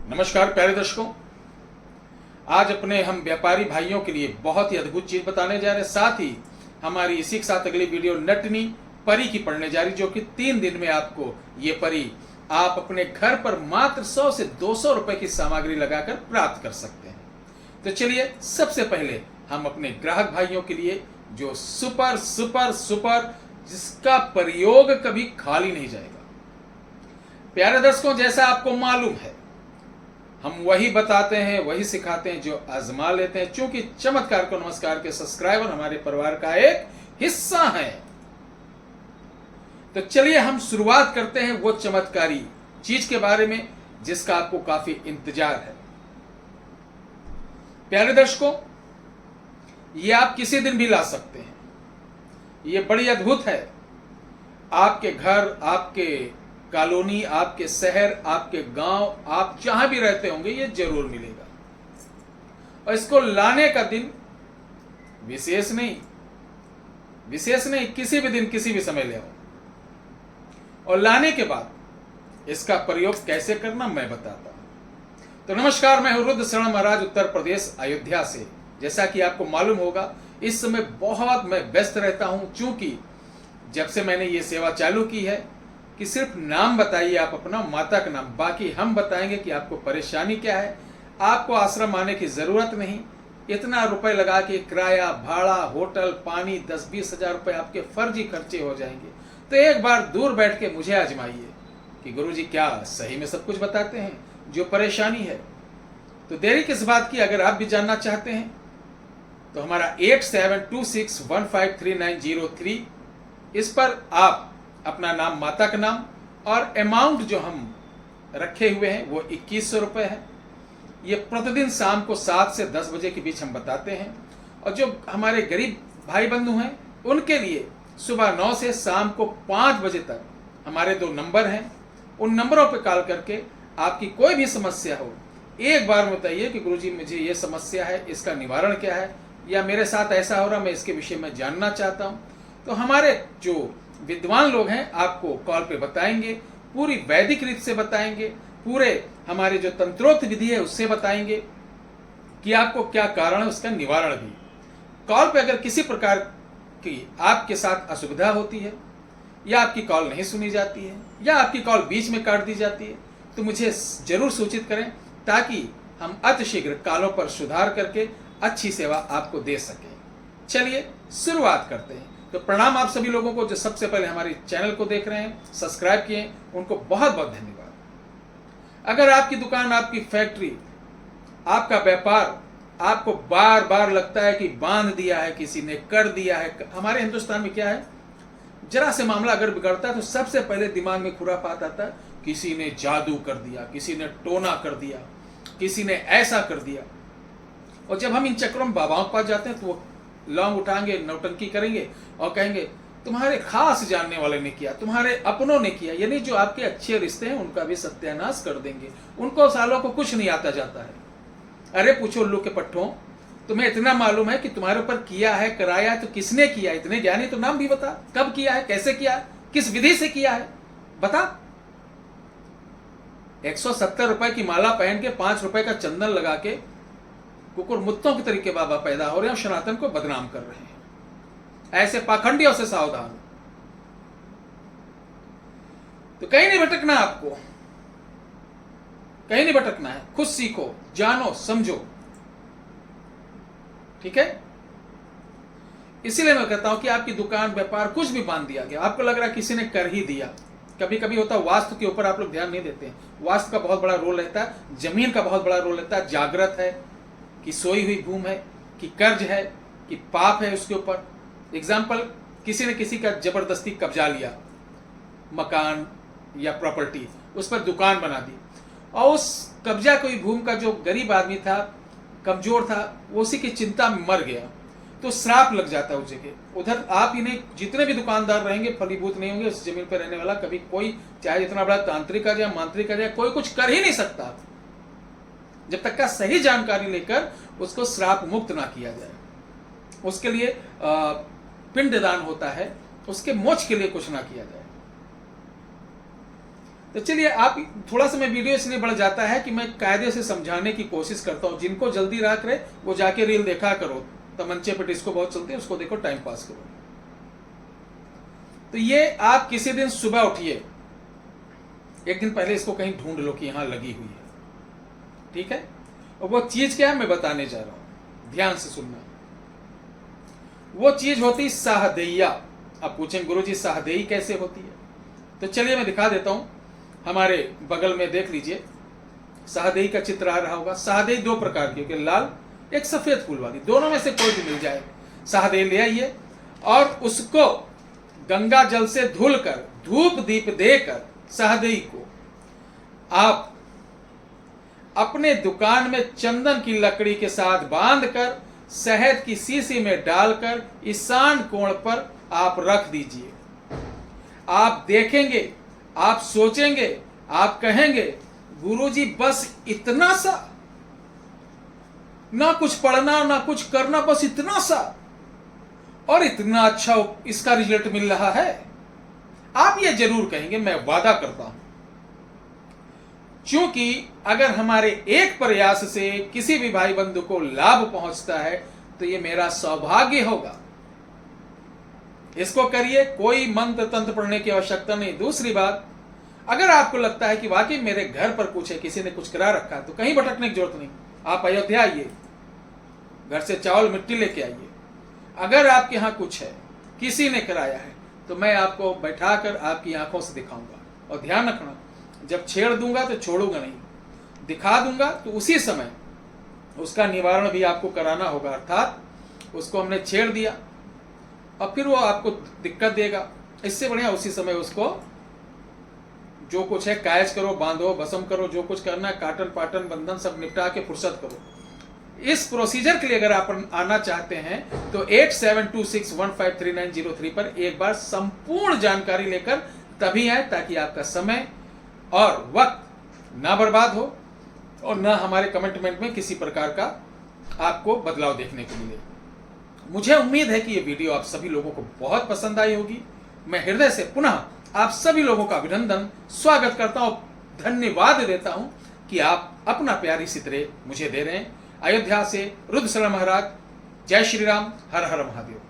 नमस्कार प्यारे दर्शकों, आज अपने हम व्यापारी भाइयों के लिए बहुत ही अद्भुत चीज बताने जा रहे हैं। साथ ही हमारी इसी के साथ अगली वीडियो नटनी परी की पढ़ने जा रही, जो कि 3 दिन में आपको ये परी आप अपने घर पर मात्र 100 से 200 रुपए की सामग्री लगाकर प्राप्त कर सकते हैं। तो चलिए, सबसे पहले हम अपने ग्राहक भाइयों के लिए जो सुपर सुपर सुपर जिसका प्रयोग कभी खाली नहीं जाएगा। प्यारे दर्शकों, जैसा आपको मालूम है, हम वही बताते हैं, वही सिखाते हैं जो आजमा लेते हैं। क्योंकि चमत्कार को नमस्कार के सब्सक्राइबर हमारे परिवार का एक हिस्सा हैं। तो चलिए हम शुरुआत करते हैं वो चमत्कारी चीज के बारे में जिसका आपको काफी इंतजार है। प्यारे दर्शकों, ये आप किसी दिन भी ला सकते हैं। ये बड़ी अद्भुत है। आपके घर, आपके कॉलोनी, आपके शहर, आपके गांव, आप जहां भी रहते होंगे ये जरूर मिलेगा। और इसको लाने का दिन विशेष नहीं, किसी भी दिन किसी भी समय ले आओ। और लाने के बाद इसका प्रयोग कैसे करना मैं बताता हूं। तो नमस्कार, मैं हूं रुद्र शरण महाराज, उत्तर प्रदेश अयोध्या से। जैसा कि आपको मालूम होगा, इस समय बहुत मैं व्यस्त रहता हूं, क्योंकि जब से मैंने ये सेवा चालू की है कि सिर्फ नाम बताइए आप अपना, माता का नाम, बाकी हम बताएंगे कि आपको परेशानी क्या है। आपको आश्रम आने की जरूरत नहीं। इतना रुपए लगा के किराया, भाड़ा, होटल, पानी, 10-20 हजार रुपए आपके फर्जी खर्चे हो जाएंगे। तो एक बार दूर बैठ के मुझे आजमाइए कि गुरुजी क्या सही में सब कुछ बताते हैं जो परेशानी है। तो देरी किस बात की, अगर आप भी जानना चाहते हैं तो हमारा 8726153903 इस पर आप अपना नाम, माता का नाम और अमाउंट जो हम रखे हुए हैं वो 2100 रुपये है। ये प्रतिदिन शाम को 7 से 10 बजे के बीच हम बताते हैं। और जो हमारे गरीब भाई बंधु हैं उनके लिए सुबह 9 से शाम को 5 बजे तक हमारे 2 नंबर हैं। उन नंबरों पर कॉल करके आपकी कोई भी समस्या हो, एक बार बताइए कि गुरुजी मुझे ये समस्या है, इसका निवारण क्या है, या मेरे साथ ऐसा हो रहा, मैं इसके विषय में जानना चाहता हूँ। तो हमारे जो विद्वान लोग हैं आपको कॉल पे बताएंगे, पूरी वैदिक रीत से बताएंगे, पूरे हमारे जो तंत्रोक्त विधि है उससे बताएंगे कि आपको क्या कारण है, उसका निवारण भी। कॉल पे अगर किसी प्रकार की आपके साथ असुविधा होती है, या आपकी कॉल नहीं सुनी जाती है, या आपकी कॉल बीच में काट दी जाती है, तो मुझे जरूर सूचित करें, ताकि हम अतिशीघ्र कॉलों पर सुधार करके अच्छी सेवा आपको दे सकें। चलिए शुरुआत करते हैं। तो प्रणाम आप सभी लोगों को जो सबसे पहले हमारे चैनल को देख रहे हैं, सब्सक्राइब किए, उनको बहुत बहुत धन्यवाद। अगर आपकी दुकान, आपकी फैक्ट्री, आपका व्यापार आपको बार बार लगता है कि बांध दिया है, किसी ने कर दिया है। हमारे हिंदुस्तान में क्या है, जरा से मामला अगर बिगड़ता है तो सबसे पहले दिमाग में खुरापात आता है, किसी ने जादू कर दिया, किसी ने टोना कर दिया, किसी ने ऐसा कर दिया। और जब हम इन चक्रों में बाबाओं के पास जाते हैं तो वो लौंग उठाएंगे, नौटंकी करेंगे और कहेंगे तुम्हारे खास जानने वाले ने किया, तुम्हारे अपनों ने किया। यानी जो आपके अच्छे रिश्ते हैं उनका भी सत्यानाश कर देंगे। उनको सालों को कुछ नहीं आता जाता है। अरे पूछो उल्लू के पट्टों, तुम्हें इतना मालूम है कि तुम्हारे ऊपर किया है, कराया, तो किसने किया? इतने ज्ञानी तो नाम भी बता, कब किया है, कैसे किया है, किस विधि से किया है, बता। 170 रुपए की माला पहन के 5 रुपए का चंदन लगा के कुकुर मुत्तों के तरीके बाबा पैदा हो रहे हैं और सनातन को बदनाम कर रहे हैं। ऐसे पाखंडियों से सावधान। तो कहीं नहीं भटकना, आपको कहीं नहीं भटकना है। खुद सीखो, जानो, समझो, ठीक है। इसीलिए मैं कहता हूं कि आपकी दुकान, व्यापार कुछ भी बांध दिया गया, आपको लग रहा है किसी ने कर ही दिया। कभी कभी होता है वास्तु के ऊपर आप लोग ध्यान नहीं देते हैं। वास्तु का बहुत बड़ा रोल रहता है, जमीन का बहुत बड़ा रोल रहता है। जागृत है कि सोई हुई भूमि है, कि कर्ज है, कि पाप है उसके ऊपर। एग्जाम्पल, किसी ने किसी का जबरदस्ती कब्जा लिया, मकान या प्रॉपर्टी, उस पर दुकान बना दी, और उस कब्जा कोई भूमि का जो गरीब आदमी था, कमजोर था, वो उसी की चिंता में मर गया, तो श्राप लग जाता है उस जगह। उधर आप ही नहीं, जितने भी दुकानदार रहेंगे फलीभूत नहीं होंगे उस जमीन पर रहने वाला। कभी कोई, चाहे जितना बड़ा तांत्रिक आ जाए, मांत्रिक आ जाए, कोई कुछ कर ही नहीं सकता जब तक का सही जानकारी लेकर उसको श्राप मुक्त ना किया जाए। उसके लिए पिंडदान होता है, उसके मोक्ष के लिए कुछ ना किया जाए। तो चलिए, आप थोड़ा सा मैं वीडियो इसलिए बढ़ जाता है कि मैं कायदे से समझाने की कोशिश करता हूँ। जिनको जल्दी राख रहे वो जाके रील देखा करो, तमंचे पे डिस्को बहुत चलती है, उसको देखो, टाइम पास करो। तो ये आप किसी दिन सुबह उठिए, एक दिन पहले इसको कहीं ढूंढ लो कि यहां लगी हुई है, ठीक है। और वो चीज क्या है मैं बताने जा रहा हूं, ध्यान से सुनना। वो चीज होती सहदैया। आप पूछेंगे गुरुजी सहदेई कैसे होती है, तो चलिए मैं दिखा देता हूं। हमारे बगल में देख लीजिए, सहदेई का चित्र आ रहा होगा। सहदेई दो प्रकार की, लाल, एक सफेद फूल वाली, दोनों में से कोई भी मिल जाए। सहदेई ले आइए और उसको गंगा जल से धुलकर, धूप दीप देकर सहदेई को आप अपने दुकान में चंदन की लकड़ी के साथ बांधकर शहद की शीशी में डालकर ईशान कोण पर आप रख दीजिए। आप देखेंगे, आप सोचेंगे, आप कहेंगे गुरुजी बस इतना सा, ना कुछ पढ़ना ना कुछ करना, बस इतना सा, और इतना अच्छा इसका रिजल्ट मिल रहा है। आप ये जरूर कहेंगे, मैं वादा करता हूं। क्योंकि अगर हमारे एक प्रयास से किसी भी भाई बंधु को लाभ पहुंचता है तो ये मेरा सौभाग्य होगा। इसको करिए, कोई मंत्र तंत्र पढ़ने की आवश्यकता नहीं। दूसरी बात, अगर आपको लगता है कि वाकई मेरे घर पर कुछ है, किसी ने कुछ करा रखा है, तो कहीं भटकने की जरूरत नहीं। आप अयोध्या आइए, घर से चावल मिट्टी लेके आइए। अगर आपके यहां कुछ है, किसी ने कराया है, तो मैं आपको बैठाकर आपकी आंखों से दिखाऊंगा। और ध्यान रखना, जब छेड़ दूंगा तो छोड़ूंगा नहीं, दिखा दूंगा तो उसी समय उसका निवारण भी आपको कराना होगा। अर्थात उसको हमने छेड़ दिया और फिर वो आपको दिक्कत देगा, इससे बढ़िया उसी समय उसको जो कुछ है कायज करो, बांधो, भस्म करो, जो कुछ करना है, काटन पाटन बंधन सब निपटा के फुर्सत करो। इस प्रोसीजर के लिए अगर आप आना चाहते हैं तो 8726153903 पर एक बार संपूर्ण जानकारी लेकर तभी आए, ताकि आपका समय और वक्त ना बर्बाद हो और ना हमारे कमिटमेंट में किसी प्रकार का आपको बदलाव देखने को मिले। मुझे उम्मीद है कि ये वीडियो आप सभी लोगों को बहुत पसंद आई होगी। मैं हृदय से पुनः आप सभी लोगों का अभिनंदन, स्वागत करता हूं, धन्यवाद देता हूं कि आप अपना प्यारी सितरे मुझे दे रहे हैं। अयोध्या से रुद्र शरण महाराज, जय श्री राम, हर हर महादेव।